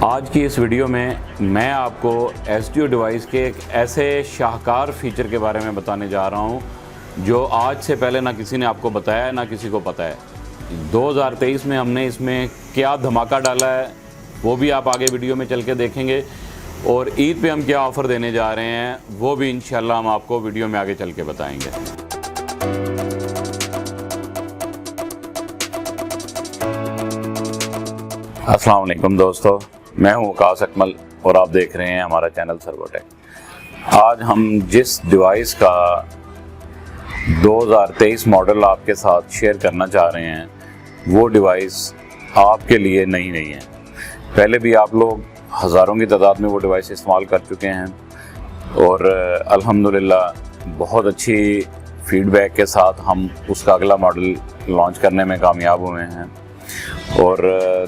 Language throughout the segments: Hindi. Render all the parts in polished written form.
आज की इस वीडियो में मैं आपको एसडीओ डिवाइस के एक ऐसे शाहकार फीचर के बारे में बताने जा रहा हूं जो आज से पहले ना किसी ने आपको बताया ना किसी को पता है। 2023 में हमने इसमें क्या धमाका डाला है वो भी आप आगे वीडियो में चल के देखेंगे, और ईद पे हम क्या ऑफ़र देने जा रहे हैं वो भी इंशाल्लाह हम आपको वीडियो में आगे चल के बताएंगे। अस्सलाम वालेकुम दोस्तों, मैं हूं वकास अकमल और आप देख रहे हैं हमारा चैनल सर्वोटेक। आज हम जिस डिवाइस का 2023 मॉडल आपके साथ शेयर करना चाह रहे हैं वो डिवाइस आपके लिए नई नहीं है। पहले भी आप लोग हज़ारों की तादाद में वो डिवाइस इस्तेमाल कर चुके हैं और अल्हम्दुलिल्लाह बहुत अच्छी फीडबैक के साथ हम उसका अगला मॉडल लॉन्च करने में कामयाब हुए हैं। और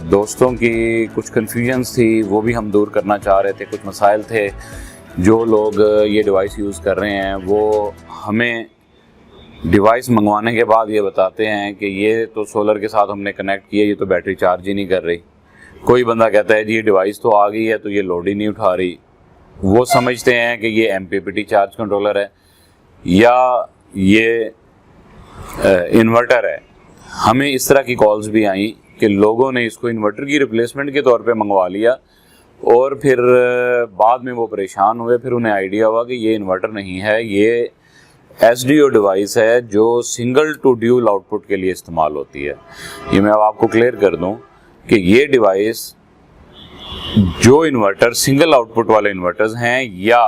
दोस्तों की कुछ कन्फ्यूजन्स थी वो भी हम दूर करना चाह रहे थे। कुछ मसाइल थे, जो लोग ये डिवाइस यूज़ कर रहे हैं वो हमें डिवाइस मंगवाने के बाद ये बताते हैं कि ये तो सोलर के साथ हमने कनेक्ट किया, ये तो बैटरी चार्ज ही नहीं कर रही। कोई बंदा कहता है जी ये डिवाइस तो आ गई है तो ये लोड ही नहीं उठा रही। वो समझते हैं कि ये MPPT चार्ज कंट्रोलर है या ये इन्वर्टर है। हमें इस तरह की कॉल्स भी आई कि लोगों ने इसको इन्वर्टर की रिप्लेसमेंट के तौर पे मंगवा लिया और फिर बाद में वो परेशान हुए। फिर उन्हें आइडिया हुआ कि ये इन्वर्टर नहीं है, ये SDO डिवाइस है जो सिंगल टू ड्यूल आउटपुट के लिए इस्तेमाल होती है। ये मैं अब आपको क्लियर कर दूं कि ये डिवाइस जो इन्वर्टर सिंगल आउटपुट वाले इन्वर्टर्स हैं या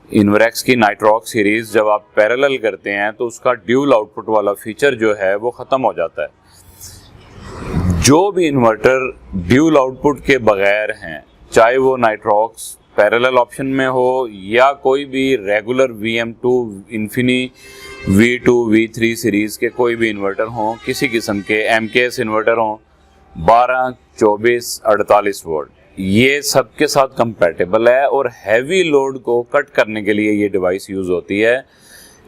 इन्वरेक्स की नाइट्रॉक्स सीरीज़ जब आप पैरेलल करते हैं तो उसका ड्यूल आउटपुट वाला फीचर जो है वो ख़त्म हो जाता है। जो भी इन्वर्टर ड्यूल आउटपुट के बगैर हैं, चाहे वो नाइट्रॉक्स पैरेलल ऑप्शन में हो या कोई भी regular VM2 इन्फिनी V2 V3 series के कोई भी इन्वर्टर हों, किसी किस्म के MKS इन्वर्टर हों 12, 24, 48 वोल्ट, ये सबके साथ कंपैटिबल है और हैवी लोड को कट करने के लिए ये डिवाइस यूज़ होती है।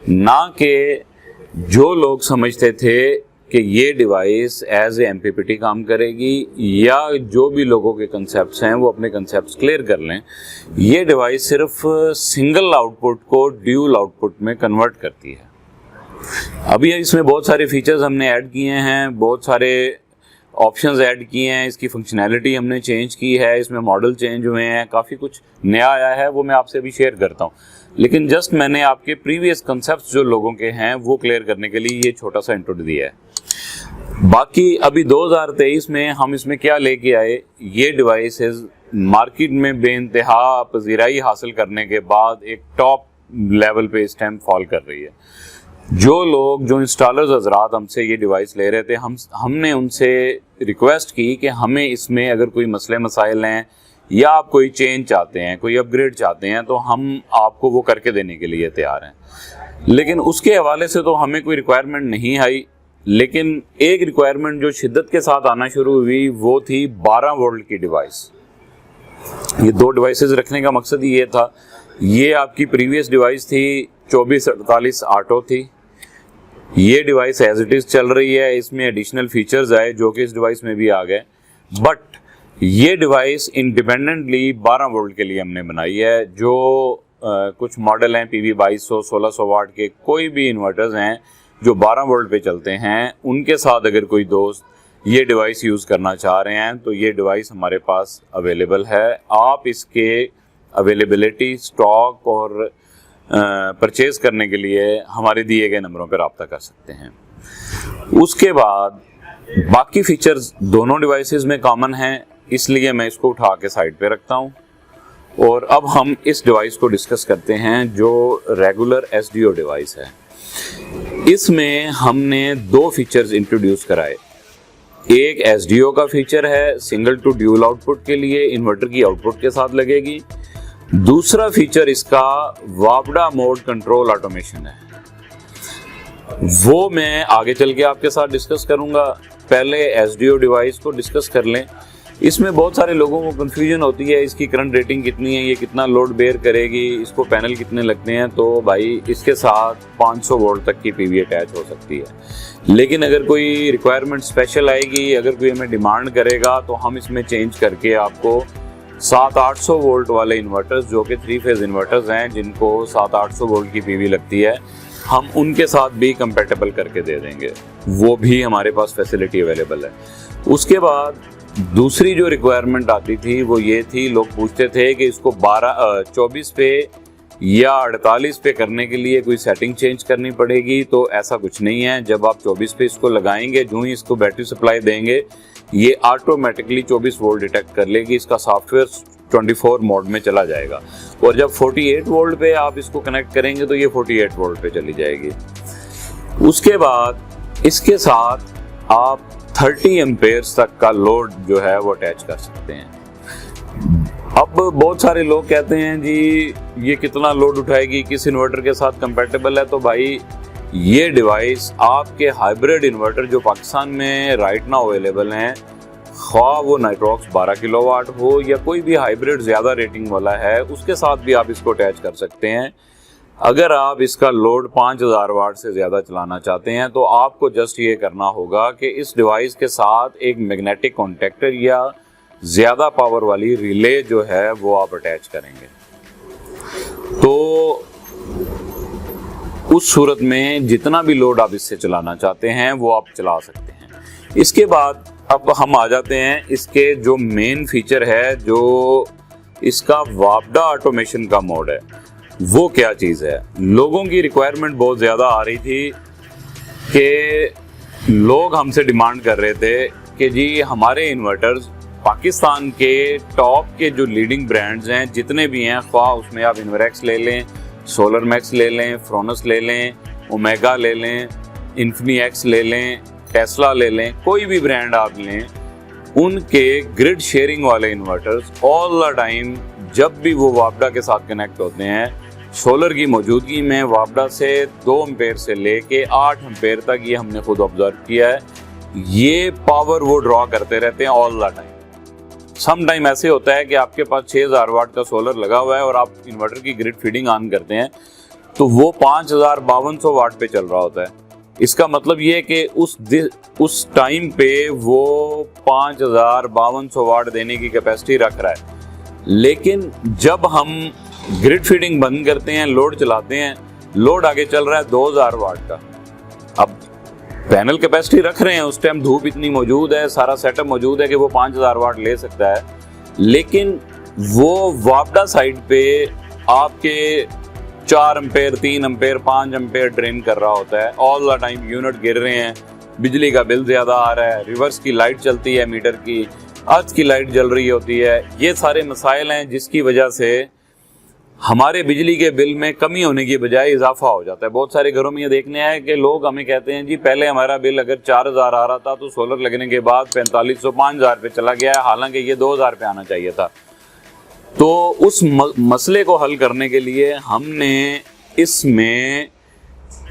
ना कि जो लोग समझते थे कि ये डिवाइस एज ए MPPT काम करेगी, या जो भी लोगों के कंसेप्ट्स हैं वो अपने कंसेप्ट्स क्लियर कर लें। ये डिवाइस सिर्फ सिंगल आउटपुट को ड्यूल आउटपुट में कन्वर्ट करती है। अभी इसमें बहुत सारे फीचर्स हमने ऐड किए हैं, बहुत सारे ऑप्शंस ऐड किए हैं, इसकी फंक्शनैलिटी हमने चेंज की है, इसमें मॉडल चेंज हुए हैं, काफ़ी कुछ नया आया है, वो मैं आपसे अभी शेयर करता हूँ। लेकिन जस्ट मैंने आपके प्रीवियस कंसेप्ट्स जो लोगों के हैं वो क्लियर करने के लिए ये छोटा सा इंट्रो दिया है। बाकी अभी 2023 में हम इसमें क्या लेके आए, ये डिवाइसेस मार्केट में बेइंतहा पजीराई हासिल करने के बाद एक टॉप लेवल पे इस टाइम फॉल कर रही है। जो इंस्टॉलर्स हजरात हमसे ये डिवाइस ले रहे थे, हमने उनसे रिक्वेस्ट की कि हमें इसमें अगर कोई मसले मसाइल हैं या आप कोई चेंज चाहते हैं, कोई अपग्रेड चाहते हैं तो हम आपको वो करके देने के लिए तैयार हैं। लेकिन उसके हवाले से तो हमें कोई रिक्वायरमेंट नहीं आई। लेकिन एक रिक्वायरमेंट जो शिद्दत के साथ आना शुरू हुई वो थी 12 वोल्ट की डिवाइस। ये दो डिवाइसेस रखने का मकसद ये था। ये आपकी प्रीवियस डिवाइस थी 2448 ऑटो थी। ये डिवाइस एज इट इज़ चल रही है, इसमें एडिशनल फीचर्स आए जो कि इस डिवाइस में भी आ गए, बट ये डिवाइस इंडिपेंडेंटली 12 वोल्ट के लिए हमने बनाई है। जो कुछ मॉडल हैं PV 2200 1600 वाट के कोई भी इन्वर्टर्स हैं जो 12 वोल्ट पे चलते हैं, उनके साथ अगर कोई दोस्त ये डिवाइस यूज़ करना चाह रहे हैं तो ये डिवाइस हमारे पास अवेलेबल है। आप इसके अवेलेबिलिटी, स्टॉक और परचेज़ करने के लिए हमारे दिए गए नंबरों पर रब्ता कर सकते हैं। उसके बाद बाकी फीचर्स दोनों डिवाइसेस में कॉमन हैं, इसलिए मैं इसको उठा के साइड पे रखता हूँ। और अब हम इस डिवाइस को डिस्कस करते हैं जो रेगुलर SDO डिवाइस है। इसमें हमने दो फीचर्स इंट्रोड्यूस कराए। एक SDO का फीचर है, सिंगल टू ड्यूल आउटपुट के लिए इन्वर्टर की आउटपुट के साथ लगेगी। दूसरा फीचर इसका वापडा मोड कंट्रोल ऑटोमेशन है, वो मैं आगे चल के आपके साथ डिस्कस करूंगा। पहले SDO डिवाइस को डिस्कस कर लें। इसमें बहुत सारे लोगों को कंफ्यूजन होती है, इसकी करंट रेटिंग कितनी है, ये कितना लोड बेयर करेगी, इसको पैनल कितने लगते हैं। तो भाई इसके साथ 500 वोल्ट तक की पीवी अटैच हो सकती है। लेकिन अगर कोई रिक्वायरमेंट स्पेशल आएगी, अगर कोई हमें डिमांड करेगा, तो हम इसमें चेंज करके आपको 700-800 वोल्ट वाले इन्वर्टर्स, जो कि 3 फेज इन्वर्टर्स हैं, जिनको 700-800 वोल्ट की पीवी लगती है, हम उनके साथ भी कंपैटिबल करके दे देंगे। वो भी हमारे पास फैसिलिटी अवेलेबल है। उसके बाद दूसरी जो रिक्वायरमेंट आती थी वो ये थी, लोग पूछते थे कि इसको 24 पे या 48 पे करने के लिए कोई सेटिंग चेंज करनी पड़ेगी। तो ऐसा कुछ नहीं है। जब आप 24 पे इसको लगाएंगे, जो ही इसको बैटरी सप्लाई देंगे, ये ऑटोमेटिकली 24 वोल्ट डिटेक्ट कर लेगी। इसका सॉफ्टवेयर 24 मोड में चला जाएगा। और जब 48 वोल्ट पे आप इसको कनेक्ट करेंगे तो ये 48 वोल्ट पे चली जाएगी। उसके बाद इसके साथ आप 30 एम्पेयर्स तक का लोड जो है वो अटैच कर सकते हैं। अब बहुत सारे लोग कहते हैं जी ये कितना लोड उठाएगी, किस इन्वर्टर के साथ कंपैटिबल है। तो भाई ये डिवाइस आपके हाइब्रिड इन्वर्टर जो पाकिस्तान में राइट नाउ अवेलेबल हैं, ख्वाह वो नाइट्रॉक्स 12 किलोवाट हो या कोई भी हाइब्रिड ज़्यादा रेटिंग वाला है, उसके साथ भी आप इसको अटैच कर सकते हैं। अगर आप इसका लोड 5000 वाट से ज़्यादा चलाना चाहते हैं तो आपको जस्ट ये करना होगा कि इस डिवाइस के साथ एक मैग्नेटिक कॉन्टेक्टर या ज़्यादा पावर वाली रिले जो है वो आप अटैच करेंगे। तो उस सूरत में जितना भी लोड आप इससे चलाना चाहते हैं वो आप चला सकते हैं। इसके बाद अब हम आ जाते हैं इसके जो मेन फीचर है, जो इसका वापडा ऑटोमेशन का मोड है, वो क्या चीज़ है। लोगों की रिक्वायरमेंट बहुत ज़्यादा आ रही थी कि लोग हमसे डिमांड कर रहे थे कि जी हमारे इन्वर्टर्स पाकिस्तान के टॉप के जो लीडिंग ब्रांड्स हैं जितने भी हैं, ख्वाह उसमें आप इन्वरेक्स ले लें, सोलर मैक्स ले लें, फ्रोनस ले लें, ओमेगा ले लें, इन्फिनीएक्स ले लें, टेस्ला ले लें, कोई भी ब्रांड आप लें, उनके ग्रिड शेयरिंग वाले इन्वर्टर्स ऑल द टाइम जब भी वो वापडा के साथ कनेक्ट होते हैं, सोलर की मौजूदगी में वापडा से 2 एम्पेयर से लेके 8 एम्पेयर तक, ये हमने खुद ऑब्जर्व किया है, ये पावर वो ड्रॉ करते रहते हैं all the time. Some time ऐसे होता है कि आपके पास 6000 वाट का सोलर लगा हुआ है और आप इन्वर्टर की ग्रिड फीडिंग ऑन करते हैं तो वो 5200 वाट पे चल रहा होता है। इसका मतलब ये है कि उस टाइम पे वो 5200 वाट देने की कैपेसिटी रख रहा है। लेकिन जब हम ग्रिड फीडिंग बंद करते हैं, लोड चलाते हैं, लोड आगे चल रहा है 2000 वाट का। अब पैनल कैपेसिटी रख रहे हैं, उस टाइम धूप इतनी मौजूद है, सारा सेटअप मौजूद है कि वो 5000 वाट ले सकता है। लेकिन वो वापडा साइड पे आपके 4 एम्पेयर, 3 एम्पेयर, 5 एम्पेयर ड्रेन कर रहा होता है ऑल द टाइम। यूनिट गिर रहे हैं, बिजली का बिल ज़्यादा आ रहा है, रिवर्स की लाइट चलती है, मीटर की अर्थ की लाइट जल रही होती है। ये सारे मसाइल हैं जिसकी वजह से हमारे बिजली के बिल में कमी होने की बजाय इजाफा हो जाता है। बहुत सारे घरों में ये देखने आया कि लोग हमें कहते हैं जी पहले हमारा बिल अगर 4000 आ रहा था तो सोलर लगने के बाद 4500 5000 पे चला गया है, हालांकि ये 2000 पे आना चाहिए था। तो उस मसले को हल करने के लिए हमने इसमें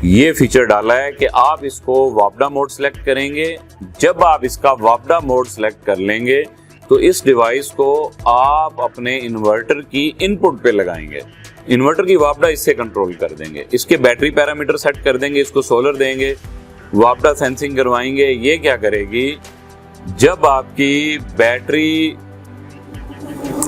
ये फीचर डाला है कि आप इसको वापडा मोड सेलेक्ट करेंगे। जब आप इसका वापडा मोड सेलेक्ट कर लेंगे तो इस डिवाइस को आप अपने इन्वर्टर की इनपुट पे लगाएंगे, इन्वर्टर की वापडा इससे कंट्रोल कर देंगे, इसके बैटरी पैरामीटर सेट कर देंगे, इसको सोलर देंगे, वापडा सेंसिंग करवाएंगे। ये क्या करेगी, जब आपकी बैटरी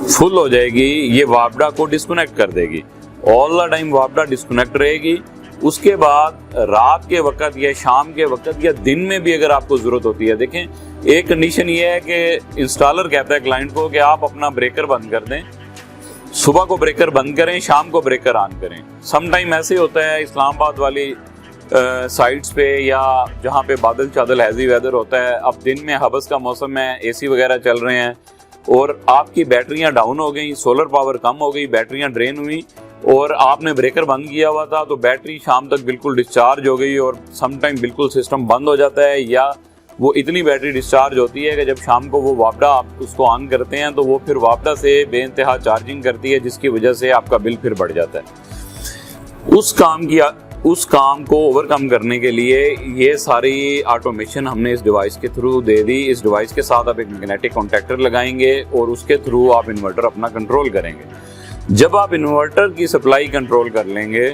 फुल हो जाएगी ये वापडा को डिस्कनेक्ट कर देगी, ऑल द टाइम वापडा डिस्कनेक्ट रहेगी। उसके बाद रात के वक्त या शाम के वक्त या दिन में भी अगर आपको ज़रूरत होती है, देखें एक कंडीशन ये है कि इंस्टॉलर कहता है क्लाइंट को कि आप अपना ब्रेकर बंद कर दें, सुबह को ब्रेकर बंद करें, शाम को ब्रेकर ऑन करें। सम टाइम ऐसे होता है इस्लामाबाद वाली साइट्स पे या जहाँ पे बादल चादल हैज़ी वेदर होता है, अब दिन में हबस का मौसम है, एसी वगैरह चल रहे हैं और आपकी बैटरियाँ डाउन हो गई, सोलर पावर कम हो गई, बैटरियाँ ड्रेन हुई और आपने ब्रेकर बंद किया हुआ था तो बैटरी शाम तक बिल्कुल डिस्चार्ज हो गई और सम टाइम बिल्कुल सिस्टम बंद हो जाता है, या वो इतनी बैटरी डिस्चार्ज होती है कि जब शाम को वो वापडा आप उसको ऑन करते हैं तो वो फिर वापडा से बेइंतहा चार्जिंग करती है, जिसकी वजह से आपका बिल फिर बढ़ जाता है। उस काम की उस काम को ओवरकम करने के लिए ये सारी ऑटोमेशन हमने इस डिवाइस के थ्रू दे दी। इस डिवाइस के साथ आप एक मैग्नेटिक कॉन्टैक्टर लगाएंगे और उसके थ्रू आप इन्वर्टर अपना कंट्रोल करेंगे। जब आप इन्वर्टर की सप्लाई कंट्रोल कर लेंगे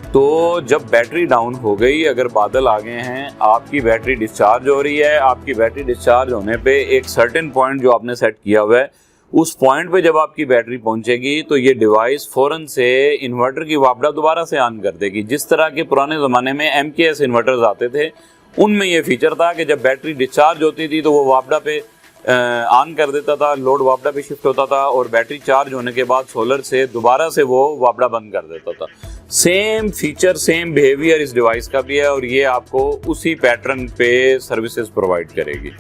तो जब बैटरी डाउन हो गई, अगर बादल आ गए हैं, आपकी बैटरी डिस्चार्ज हो रही है, आपकी बैटरी डिस्चार्ज होने पे एक सर्टेन पॉइंट जो आपने सेट किया हुआ है, उस पॉइंट पे जब आपकी बैटरी पहुंचेगी तो ये डिवाइस फ़ौरन से इन्वर्टर की वापडा दोबारा से ऑन कर देगी। जिस तरह के पुराने ज़माने में MKS इन्वर्टर्स आते थे उनमें ये फीचर था कि जब बैटरी डिस्चार्ज होती थी तो वो वापडा पे ऑन कर देता था, लोड वापडा पे शिफ्ट होता था और बैटरी चार्ज होने के बाद सोलर से दोबारा से वो वापडा बंद कर देता था। सेम फीचर, सेम बिहेवियर इस डिवाइस का भी है और ये आपको उसी पैटर्न पे सर्विसेज प्रोवाइड करेगी।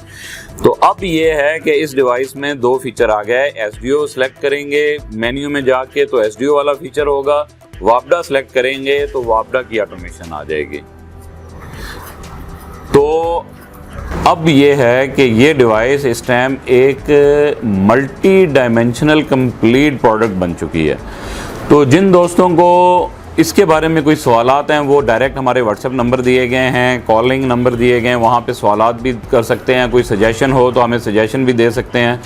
तो अब ये है कि इस डिवाइस में दो फीचर आ गए। SDO सेलेक्ट करेंगे मेन्यू में जाके तो SDO वाला फीचर होगा, वापडा सेलेक्ट करेंगे तो वापडा की ऑटोमेशन आ जाएगी। तो अब ये है कि ये डिवाइस इस टाइम एक मल्टी डायमेंशनल कंप्लीट प्रोडक्ट बन चुकी है। तो जिन दोस्तों को इसके बारे में कोई सवालात हैं वो डायरेक्ट हमारे व्हाट्सएप नंबर दिए गए हैं, कॉलिंग नंबर दिए गए हैं, वहाँ पे सवालात भी कर सकते हैं। कोई सजेशन हो तो हमें सजेशन भी दे सकते हैं।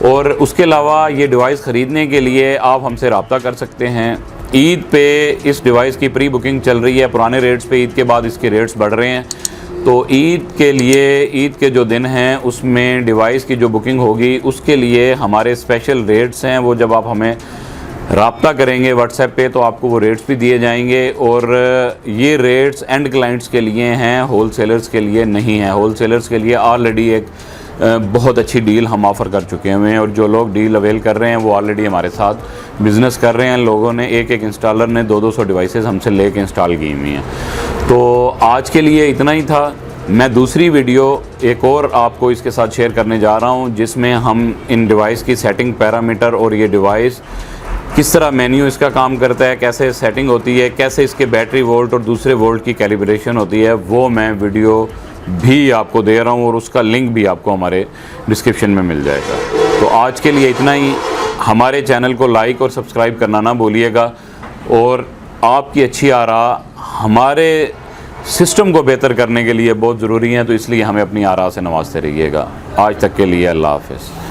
और उसके अलावा ये डिवाइस ख़रीदने के लिए आप हमसे रब्ता कर सकते हैं। ईद पे इस डिवाइस की प्री बुकिंग चल रही है, पुराने रेट्स पे ईद के बाद इसके रेट्स बढ़ रहे हैं। तो ईद के लिए, ईद के जो दिन हैं उसमें डिवाइस की जो बुकिंग होगी उसके लिए हमारे स्पेशल रेट्स हैं। वो जब आप हमें रब्ता करेंगे व्हाट्सएप पे तो आपको वो रेट्स भी दिए जाएंगे। और ये रेट्स एंड क्लाइंट्स के लिए हैं, होलसेलर्स के लिए नहीं हैं। होलसेलर्स के लिए ऑलरेडी एक बहुत अच्छी डील हम ऑफ़र कर चुके हैं और जो लोग डील अवेल कर रहे हैं वो ऑलरेडी हमारे साथ बिज़नेस कर रहे हैं। लोगों ने एक इंस्टॉलर ने 200 डिवाइसेस हमसे लेके इंस्टॉल की हुई हैं। तो आज के लिए इतना ही था। मैं दूसरी वीडियो एक और आपको इसके साथ शेयर करने जा रहा हूं जिसमें हम इन डिवाइस की सेटिंग पैरामीटर और ये डिवाइस किस तरह मेन्यू इसका काम करता है, कैसे सेटिंग होती है, कैसे इसके बैटरी वोल्ट और दूसरे वोल्ट की कैलिब्रेशन होती है, वो मैं वीडियो भी आपको दे रहा हूं और उसका लिंक भी आपको हमारे डिस्क्रिप्शन में मिल जाएगा। तो आज के लिए इतना ही। हमारे चैनल को लाइक और सब्सक्राइब करना ना भूलिएगा और आपकी अच्छी आरा हमारे सिस्टम को बेहतर करने के लिए बहुत ज़रूरी है। तो इसलिए हमें अपनी आरा से नवाजते रहिएगा। आज तक के लिए अल्लाह हाफ़िज़।